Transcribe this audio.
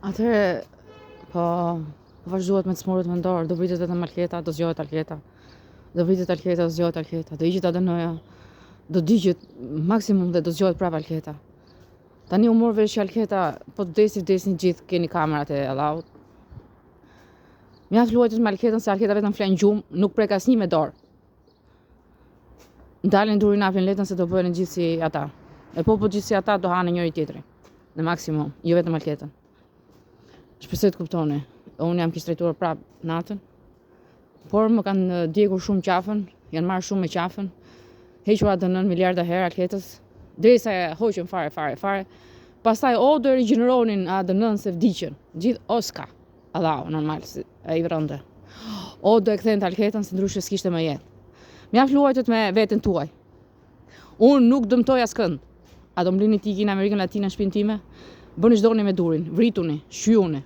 Atëherë, po vazhduat me të smurët me dorë, do vritet edhe Alketa, do zgjohet Alketa. Do vritet Alketa, do zgjohet Alketa. Do hiqet ADN-ja, do digjet maksimum dhe do zgjohet prapë Alketa. Tani u mor vesh që Alketa, po vdesni gjithë, keni kamerat e Allahut. Mjaft luajtët me Alketën se Alketa vetëm flen gjumë, nuk prek asnjë me dorë. Ndalen durin apin letën se do bëhen gjithë si ata. E po gjithë si ata do hanë njëri tjetrin. Në maksimum, jo vetëm Alketën. Shpresoj të kuptoni. Unë jam kishte drejtuar prapë natën. Por më kanë djegur shumë qafën, janë marrë shumë me qafën. Hequr ADN-n miliarda herë Alketës, derisa e hoqën fare. Pastaj o do rigjeneronin ADN-n se vdiqën. Gjithë o s'ka. Allahu normal, ai vrënte. O do e kthente Alketën se ndryshe s'kishte më jetë. Mjaft luajtët me veten tuaj. Unë nuk dëmtoj askënd. A do mblini tiki në Amerikën Latine në shtëpinë time? Bëni ç'doni me durin, vrituni, shqyuni.